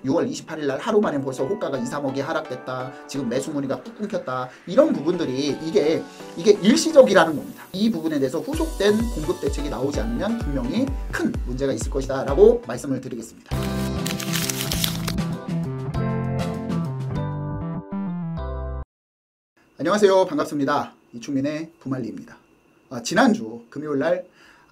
6월 28일 날 하루 만에 벌써 호가가 2, 3억이 하락됐다. 지금 매수 문의가 뚝 끊겼다. 이런 부분들이 이게 일시적이라는 겁니다. 이 부분에 대해서 후속된 공급 대책이 나오지 않으면 분명히 큰 문제가 있을 것이다 라고 말씀을 드리겠습니다. 안녕하세요. 반갑습니다. 이충민의 부말리입니다. 지난주 금요일날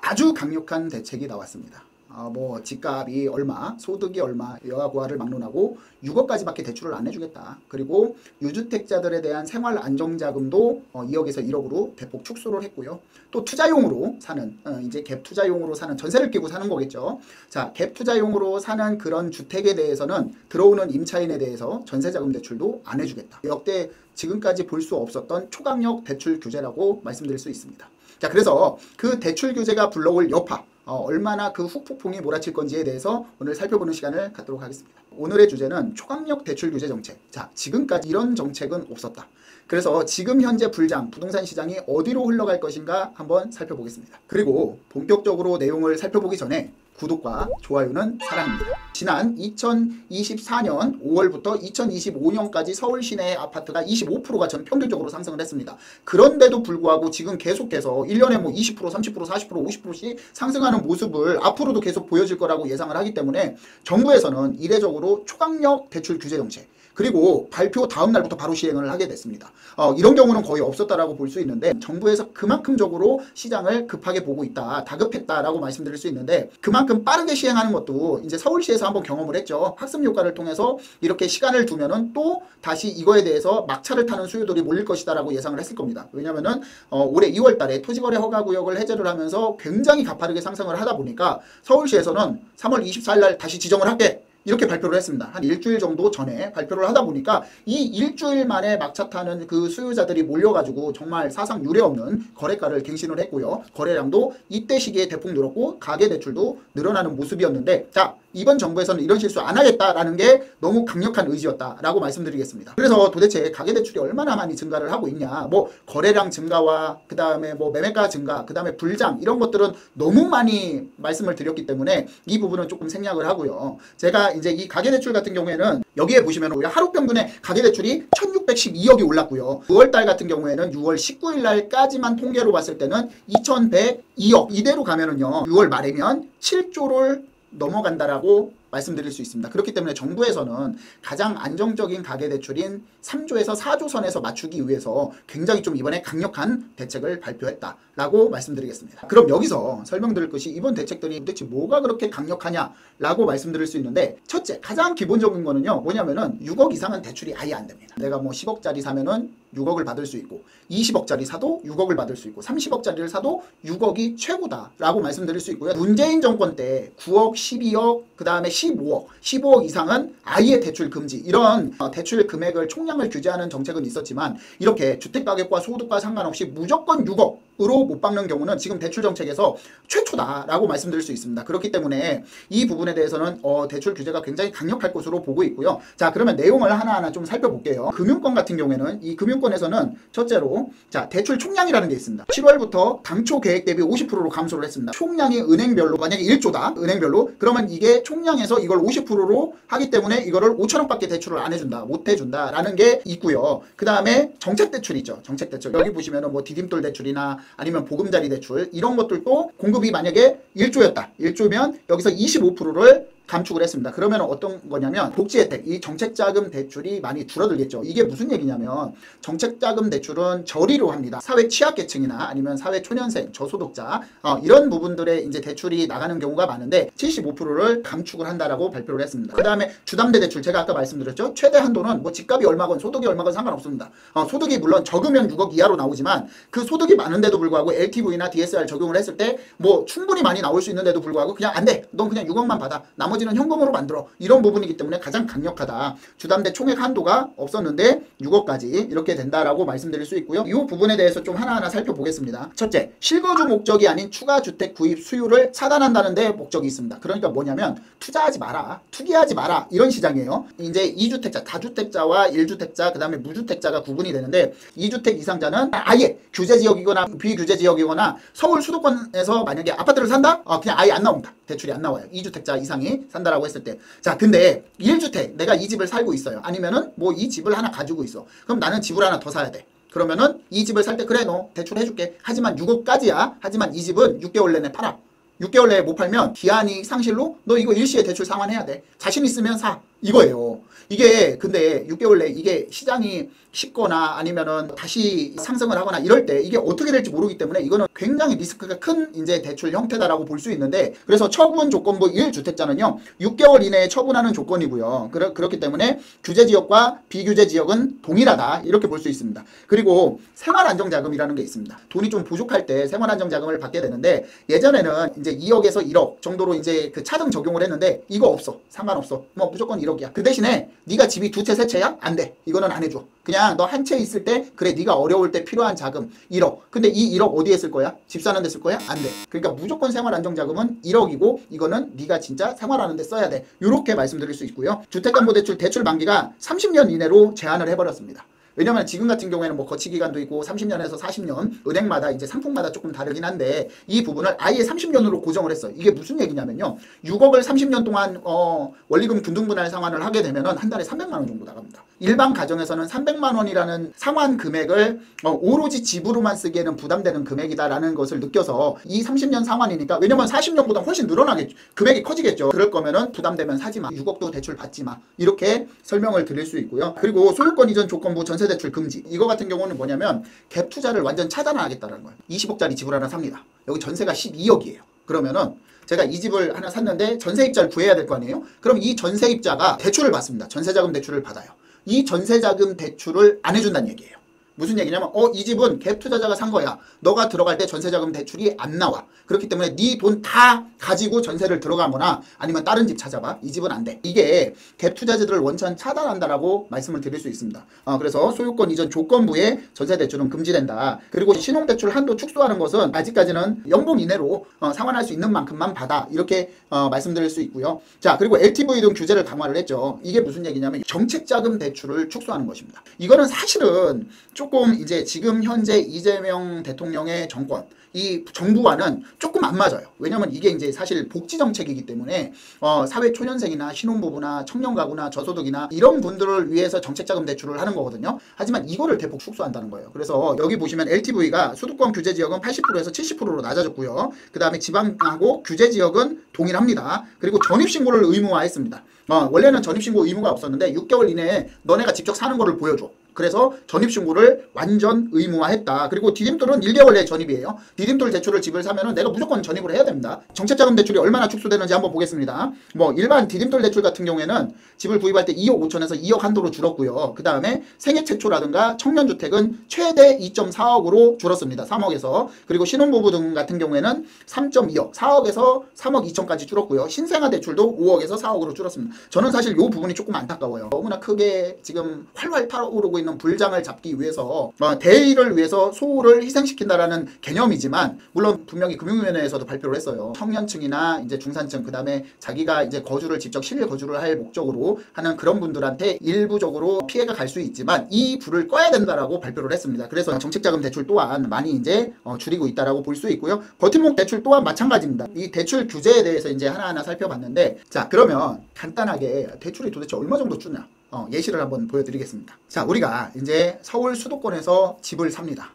아주 강력한 대책이 나왔습니다. 뭐 집값이 얼마, 소득이 얼마, 여가구화를 막론하고 6억까지밖에 대출을 안 해주겠다. 그리고 유주택자들에 대한 생활 안정자금도 2억에서 1억으로 대폭 축소를 했고요. 또 투자용으로 사는 이제 갭 투자용으로 사는 전세를 끼고 사는 거겠죠. 자, 갭 투자용으로 사는 그런 주택에 대해서는 들어오는 임차인에 대해서 전세자금 대출도 안 해주겠다. 역대 지금까지 볼 수 없었던 초강력 대출 규제라고 말씀드릴 수 있습니다. 자, 그래서 그 대출 규제가 불러올 여파, 얼마나 그 후폭풍이 몰아칠 건지에 대해서 오늘 살펴보는 시간을 갖도록 하겠습니다. 오늘의 주제는 초강력 대출 규제 정책. 자, 지금까지 이런 정책은 없었다. 그래서 지금 현재 불장, 부동산 시장이 어디로 흘러갈 것인가 한번 살펴보겠습니다. 그리고 본격적으로 내용을 살펴보기 전에 구독과 좋아요는 사랑입니다. 지난 2024년 5월부터 2025년까지 서울 시내의 아파트가 25%가 전 평균적으로 상승을 했습니다. 그런데도 불구하고 지금 계속해서 1년에 뭐 20%, 30%, 40%, 50%씩 상승하는 모습을 앞으로도 계속 보여질 거라고 예상을 하기 때문에 정부에서는 이례적으로 초강력 대출 규제 정책, 그리고 발표 다음 날부터 바로 시행을 하게 됐습니다. 이런 경우는 거의 없었다라고 볼 수 있는데 정부에서 그만큼적으로 시장을 급하게 보고 있다, 다급했다라고 말씀드릴 수 있는데 그만큼 빠르게 시행하는 것도 이제 서울시에서 한번 경험을 했죠. 학습 효과를 통해서 이렇게 시간을 두면은 또 다시 이거에 대해서 막차를 타는 수요들이 몰릴 것이다라고 예상을 했을 겁니다. 왜냐면은 올해 2월 달에 토지거래 허가구역을 해제를 하면서 굉장히 가파르게 상승을 하다 보니까 서울시에서는 3월 24일 날 다시 지정을 할게, 이렇게 발표를 했습니다. 한 일주일 정도 전에 발표를 하다 보니까 이 일주일 만에 막차 타는 그 수요자들이 몰려가지고 정말 사상 유례 없는 거래가를 갱신을 했고요. 거래량도 이때 시기에 대폭 늘었고 가계대출도 늘어나는 모습이었는데, 자, 이번 정부에서는 이런 실수 안 하겠다라는 게 너무 강력한 의지였다라고 말씀드리겠습니다. 그래서 도대체 가계대출이 얼마나 많이 증가를 하고 있냐, 뭐 거래량 증가와 그 다음에 뭐 매매가 증가, 그 다음에 불장, 이런 것들은 너무 많이 말씀을 드렸기 때문에 이 부분은 조금 생략을 하고요. 제가 이제 이 가계대출 같은 경우에는 여기에 보시면 하루 평균에 가계대출이 1612억이 올랐고요. 9월달 같은 경우에는 6월 19일 날까지만 통계로 봤을 때는 2102억, 이대로 가면은요 6월 말이면 7조를 넘어간다라고 말씀드릴 수 있습니다. 그렇기 때문에 정부에서는 가장 안정적인 가계대출인 3조에서 4조 선에서 맞추기 위해서 굉장히 좀 이번에 강력한 대책을 발표했다라고 말씀드리겠습니다. 그럼 여기서 설명드릴 것이 이번 대책들이 도대체 뭐가 그렇게 강력하냐라고 말씀드릴 수 있는데, 첫째, 가장 기본적인 거는요 뭐냐면은 6억 이상은 대출이 아예 안 됩니다. 내가 뭐 10억짜리 사면은 6억을 받을 수 있고 20억짜리 사도 6억을 받을 수 있고 30억짜리를 사도 6억이 최고다라고 말씀드릴 수 있고요. 문재인 정권 때 9억, 12억, 그 다음에 15억 이상은 아예 대출 금지, 이런 대출 금액을 총량을 규제하는 정책은 있었지만 이렇게 주택가격과 소득과 상관없이 무조건 6억으로 못 박는 경우는 지금 대출 정책에서 최초다라고 말씀드릴 수 있습니다. 그렇기 때문에 이 부분에 대해서는 대출 규제가 굉장히 강력할 것으로 보고 있고요. 자, 그러면 내용을 하나하나 좀 살펴볼게요. 금융권 같은 경우에는 이 금융권에서는 첫째로 자, 대출 총량이라는 게 있습니다. 7월부터 당초 계획 대비 50%로 감소를 했습니다. 총량이 은행별로 만약에 1조다 은행별로, 그러면 이게 총량에서 이걸 50%로 하기 때문에 이거를 5천억밖에 대출을 안 해준다, 못 해준다라는 게 있고요. 그 다음에 정책대출 있죠. 정책대출 여기 보시면은 뭐 디딤돌 대출이나 아니면 보금자리 대출, 이런 것들도 공급이 만약에 1조였다, 1조면 여기서 25%를 감축을 했습니다. 그러면 어떤 거냐면 복지혜택, 이 정책자금 대출이 많이 줄어들겠죠. 이게 무슨 얘기냐면 정책자금 대출은 저리로 합니다. 사회 취약계층이나 아니면 사회 초년생, 저소득자 이런 부분들의 이제 대출이 나가는 경우가 많은데 75%를 감축을 한다라고 발표를 했습니다. 그 다음에 주담대 대출, 제가 아까 말씀드렸죠. 최대 한도는 뭐 집값이 얼마건 소득이 얼마건 상관없습니다. 소득이 물론 적으면 6억 이하로 나오지만 그 소득이 많은데도 불구하고 LTV나 DSR 적용을 했을 때 뭐 충분히 많이 나올 수 있는데도 불구하고 그냥 안 돼, 넌 그냥 6억만 받아, 나머지는 현금으로 만들어, 이런 부분이기 때문에 가장 강력하다. 주담대 총액 한도가 없었는데 6억까지 이렇게 된다라고 말씀드릴 수 있고요. 이 부분에 대해서 좀 하나하나 살펴보겠습니다. 첫째, 실거주 목적이 아닌 추가 주택 구입 수요를 차단한다는 데 목적이 있습니다. 그러니까 뭐냐면 투자하지 마라, 투기하지 마라, 이런 시장이에요. 이제 2주택자, 다주택자와 1주택자, 그 다음에 무주택자가 구분이 되는데 2주택 이상자는 아예 규제지역이거나 비규제지역이거나 서울 수도권에서 만약에 아파트를 산다? 그냥 아예 안 나옵니다. 대출이 안 나와요. 2주택자 이상이 산다라고 했을 때. 자, 근데 1주택 내가 이 집을 살고 있어요. 아니면은 뭐 이 집을 하나 가지고 있어. 그럼 나는 집을 하나 더 사야 돼. 그러면은 이 집을 살 때 그래 너 대출 해줄게. 하지만 6억까지야. 하지만 이 집은 6개월 내내 팔아. 6개월 내에 못 팔면 기한이 상실로 너 이거 일시에 대출 상환해야 돼. 자신 있으면 사. 이거예요. 이게 근데 6개월 내에 이게 시장이 식거나 아니면은 다시 상승을 하거나 이럴 때 이게 어떻게 될지 모르기 때문에 이거는 굉장히 리스크가 큰 이제 대출 형태다라고 볼 수 있는데, 그래서 처분 조건부 1주택자는요 6개월 이내에 처분하는 조건이고요. 그렇기 때문에 규제 지역과 비규제 지역은 동일하다 이렇게 볼 수 있습니다. 그리고 생활안정자금이라는 게 있습니다. 돈이 좀 부족할 때 생활안정자금을 받게 되는데, 예전에는 이제 2억에서 1억 정도로 이제 그 차등 적용을 했는데 이거 없어. 상관없어. 뭐 무조건 1억이야. 그 대신에 네가 집이 두 채 세 채야? 안 돼. 이거는 안 해줘. 그냥 너 한 채 있을 때 그래 네가 어려울 때 필요한 자금 1억. 근데 이 1억 어디에 쓸 거야? 집 사는 데 쓸 거야? 안 돼. 그러니까 무조건 생활안정자금은 1억이고 이거는 네가 진짜 생활하는 데 써야 돼. 이렇게 말씀드릴 수 있고요. 주택담보대출 대출 만기가 30년 이내로 제한을 해버렸습니다. 왜냐면 지금 같은 경우에는 뭐 거치 기간도 있고 30년에서 40년 은행마다 이제 상품마다 조금 다르긴 한데 이 부분을 아예 30년으로 고정을 했어요. 이게 무슨 얘기냐면요. 6억을 30년 동안 원리금 균등분할 상환을 하게 되면은 한 달에 300만 원 정도 나갑니다. 일반 가정에서는 300만 원이라는 상환 금액을 오로지 집으로만 쓰기에는 부담되는 금액이다라는 것을 느껴서 이 30년 상환이니까, 왜냐면 40년보다 훨씬 늘어나겠죠. 금액이 커지겠죠. 그럴 거면은 부담되면 사지 마. 6억도 대출 받지 마. 이렇게 설명을 드릴 수 있고요. 그리고 소유권 이전 조건부 전세 대출 금지. 이거 같은 경우는 뭐냐면 갭 투자를 완전 차단하겠다는 거예요. 20억짜리 집을 하나 삽니다. 여기 전세가 12억이에요. 그러면은 제가 이 집을 하나 샀는데 전세입자를 구해야 될 거 아니에요? 그럼 이 전세입자가 대출을 받습니다. 전세자금 대출을 받아요. 이 전세자금 대출을 안 해준다는 얘기예요. 무슨 얘기냐면 이 집은 갭 투자자가 산 거야. 너가 들어갈 때 전세자금 대출이 안 나와. 그렇기 때문에 네 돈 다 가지고 전세를 들어가거나 아니면 다른 집 찾아봐. 이 집은 안 돼. 이게 갭 투자자들을 원천 차단한다라고 말씀을 드릴 수 있습니다. 그래서 소유권 이전 조건부에 전세 대출은 금지된다. 그리고 신용대출 한도 축소하는 것은 아직까지는 연봉 이내로 상환할 수 있는 만큼만 받아. 이렇게 말씀드릴 수 있고요. 자, 그리고 LTV 등 규제를 강화를 했죠. 이게 무슨 얘기냐면 정책자금 대출을 축소하는 것입니다. 이거는 사실은 조금 이제 지금 현재 이재명 대통령의 정권, 이 정부와는 조금 안 맞아요. 왜냐면 이게 이제 사실 복지 정책이기 때문에 사회 초년생이나 신혼부부나 청년가구나 저소득이나 이런 분들을 위해서 정책자금 대출을 하는 거거든요. 하지만 이거를 대폭 축소한다는 거예요. 그래서 여기 보시면 LTV가 수도권 규제 지역은 80%에서 70%로 낮아졌고요. 그 다음에 지방하고 규제 지역은 동일합니다. 그리고 전입신고를 의무화했습니다. 원래는 전입신고 의무가 없었는데 6개월 이내에 너네가 직접 사는 거를 보여줘. 그래서 전입신고를 완전 의무화했다. 그리고 디딤돌은 1개월 내에 전입이에요. 디딤돌 대출을 집을 사면은 내가 무조건 전입을 해야 됩니다. 정책자금 대출이 얼마나 축소되는지 한번 보겠습니다. 뭐 일반 디딤돌 대출 같은 경우에는 집을 구입할 때 2억 5천에서 2억 한도로 줄었고요. 그 다음에 생애 최초라든가 청년주택은 최대 2.4억으로 줄었습니다. 3억에서. 그리고 신혼부부 등 같은 경우에는 3.2억, 4억에서 3억 2천까지 줄었고요. 신생아 대출도 5억에서 4억으로 줄었습니다. 저는 사실 이 부분이 조금 안타까워요. 너무나 크게 지금 활활 타오르고 있는 불장을 잡기 위해서 대의를 위해서 소를 희생시킨다라는 개념이지만, 물론 분명히 금융위원회에서도 발표를 했어요. 청년층이나 이제 중산층, 그 다음에 자기가 이제 거주를 직접 실내 거주를 할 목적으로 하는 그런 분들한테 일부적으로 피해가 갈 수 있지만 이 불을 꺼야 된다라고 발표를 했습니다. 그래서 정책자금 대출 또한 많이 이제 줄이고 있다라고 볼 수 있고요. 버팀목 대출 또한 마찬가지입니다. 이 대출 규제에 대해서 이제 하나하나 살펴봤는데, 자, 그러면 간단하게 대출이 도대체 얼마 정도 주냐? 예시를 한번 보여드리겠습니다. 자, 우리가 이제 서울 수도권에서 집을 삽니다.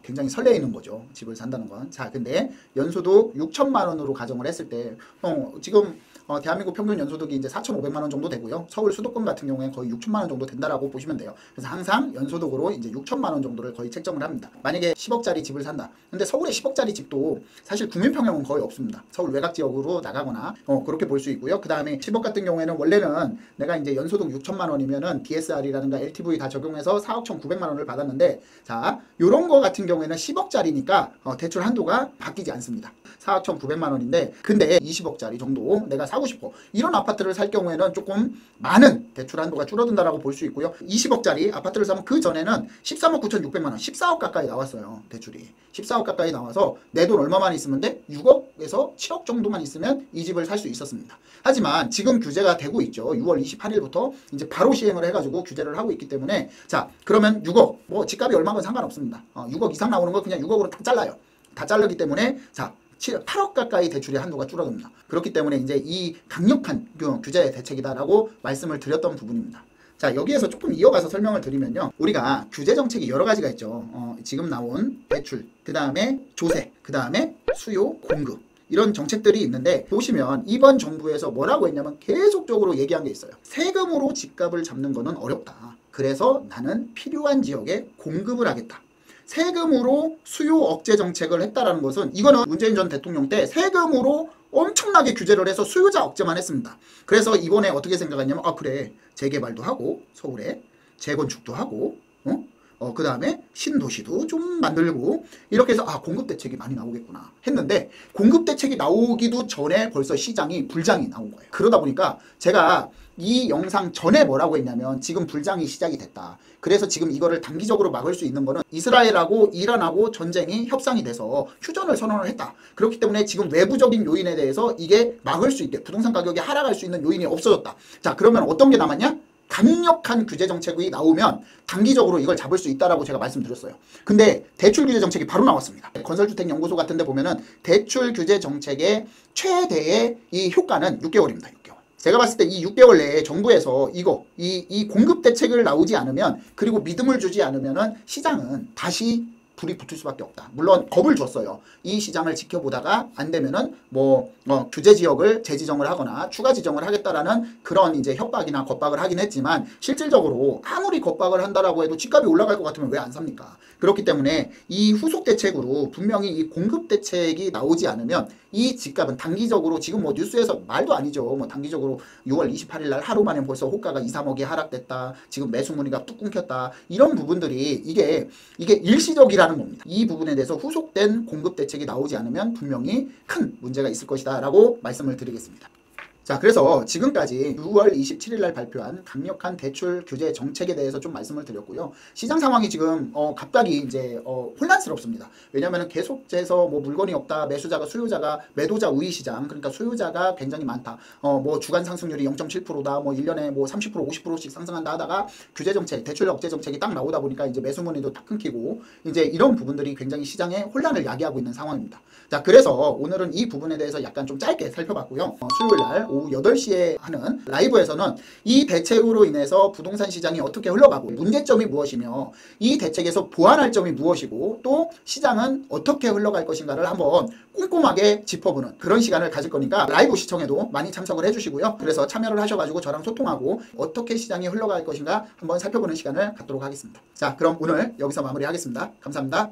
굉장히 설레이는 거죠. 집을 산다는 건. 자, 근데 연소득 6천만 원으로 가정을 했을 때 지금 대한민국 평균 연소득이 이제 4,500만 원 정도 되고요. 서울 수도권 같은 경우에 거의 6천만 원 정도 된다라고 보시면 돼요. 그래서 항상 연소득으로 이제 6천만 원 정도를 거의 책정을 합니다. 만약에 10억짜리 집을 산다. 근데 서울에 10억짜리 집도 사실 국민평형은 거의 없습니다. 서울 외곽 지역으로 나가거나 그렇게 볼 수 있고요. 그 다음에 10억 같은 경우에는 원래는 내가 이제 연소득 6천만 원이면은 DSR이라든가 LTV 다 적용해서 4억 1,900만 원을 받았는데, 자, 요런 거 같은 경우에는 10억짜리니까 대출 한도가 바뀌지 않습니다. 4억 1,900만 원인데 근데 20억짜리 정도 내가 사고 싶어. 이런 아파트를 살 경우에는 조금 많은 대출 한도가 줄어든다라고 볼 수 있고요. 20억짜리 아파트를 사면 그 전에는 13억 9,600만 원, 14억 가까이 나왔어요. 대출이. 14억 가까이 나와서 내 돈 얼마만 있으면 돼? 6억에서 7억 정도만 있으면 이 집을 살 수 있었습니다. 하지만 지금 규제가 되고 있죠. 6월 28일부터 이제 바로 시행을 해가지고 규제를 하고 있기 때문에, 자, 그러면 6억, 뭐 집값이 얼마건 상관없습니다. 6억 이상 나오는 거 그냥 6억으로 다 잘라요. 다 자르기 때문에, 자, 8억 가까이 대출의 한도가 줄어듭니다. 그렇기 때문에 이제 이 강력한 규제 대책이다라고 말씀을 드렸던 부분입니다. 자, 여기에서 조금 이어가서 설명을 드리면요. 우리가 규제 정책이 여러 가지가 있죠. 지금 나온 대출, 그 다음에 조세, 그 다음에 수요, 공급. 이런 정책들이 있는데 보시면 이번 정부에서 뭐라고 했냐면 계속적으로 얘기한 게 있어요. 세금으로 집값을 잡는 거는 어렵다. 그래서 나는 필요한 지역에 공급을 하겠다. 세금으로 수요 억제 정책을 했다라는 것은 이거는 문재인 전 대통령 때 세금으로 엄청나게 규제를 해서 수요자 억제만 했습니다. 그래서 이번에 어떻게 생각했냐면 그래 재개발도 하고 서울에 재건축도 하고 그 다음에 신도시도 좀 만들고 이렇게 해서 공급 대책이 많이 나오겠구나 했는데 공급 대책이 나오기도 전에 벌써 시장이 불장이 나온 거예요. 그러다 보니까 제가 이 영상 전에 뭐라고 했냐면 지금 불장이 시작이 됐다. 그래서 지금 이거를 단기적으로 막을 수 있는 거는 이스라엘하고 이란하고 전쟁이 협상이 돼서 휴전을 선언을 했다. 그렇기 때문에 지금 외부적인 요인에 대해서 이게 막을 수 있게 부동산 가격이 하락할 수 있는 요인이 없어졌다. 자, 그러면 어떤 게 남았냐? 강력한 규제 정책이 나오면 단기적으로 이걸 잡을 수 있다라고 제가 말씀드렸어요. 근데 대출 규제 정책이 바로 나왔습니다. 건설주택연구소 같은 데 보면은 대출 규제 정책의 최대의 이 효과는 6개월입니다. 6개월. 제가 봤을 때 이 6개월 내에 정부에서 이 공급 대책을 나오지 않으면 그리고 믿음을 주지 않으면은 시장은 다시 불이 붙을 수밖에 없다. 물론 겁을 줬어요. 이 시장을 지켜보다가 안 되면은 규제 지역을 재지정을 하거나 추가 지정을 하겠다라는 그런 이제 협박이나 겁박을 하긴 했지만 실질적으로 아무리 겁박을 한다라고 해도 집값이 올라갈 것 같으면 왜 안 삽니까? 그렇기 때문에 이 후속 대책으로 분명히 이 공급 대책이 나오지 않으면 이 집값은 단기적으로 지금 뉴스에서 말도 아니죠. 단기적으로 6월 28일 날 하루 만에 벌써 호가가 2, 3억이 하락됐다. 지금 매수 문의가 뚝 끊겼다. 이런 부분들이 이게 일시적이라는 겁니다. 이 부분에 대해서 후속된 공급 대책이 나오지 않으면 분명히 큰 문제가 있을 것이다 라고 말씀을 드리겠습니다. 자, 그래서 지금까지 6월 27일 날 발표한 강력한 대출 규제 정책에 대해서 좀 말씀을 드렸고요. 시장 상황이 지금 갑자기 이제 혼란스럽습니다. 왜냐하면 계속해서 물건이 없다, 매수자가 수요자가 매도자 우위 시장, 그러니까 수요자가 굉장히 많다. 주간 상승률이 0.7%다, 1년에 30% 50%씩 상승한다 하다가 규제 정책, 대출 억제 정책이 딱 나오다 보니까 이제 매수 문의도 딱 끊기고 이제 이런 부분들이 굉장히 시장에 혼란을 야기하고 있는 상황입니다. 자, 그래서 오늘은 이 부분에 대해서 약간 좀 짧게 살펴봤고요. 수요일 날 오후 8시에 하는 라이브에서는 이 대책으로 인해서 부동산 시장이 어떻게 흘러가고 문제점이 무엇이며 이 대책에서 보완할 점이 무엇이고 또 시장은 어떻게 흘러갈 것인가를 한번 꼼꼼하게 짚어보는 그런 시간을 가질 거니까 라이브 시청에도 많이 참석을 해주시고요. 그래서 참여를 하셔가지고 저랑 소통하고 어떻게 시장이 흘러갈 것인가 한번 살펴보는 시간을 갖도록 하겠습니다. 자, 그럼 오늘 여기서 마무리하겠습니다. 감사합니다.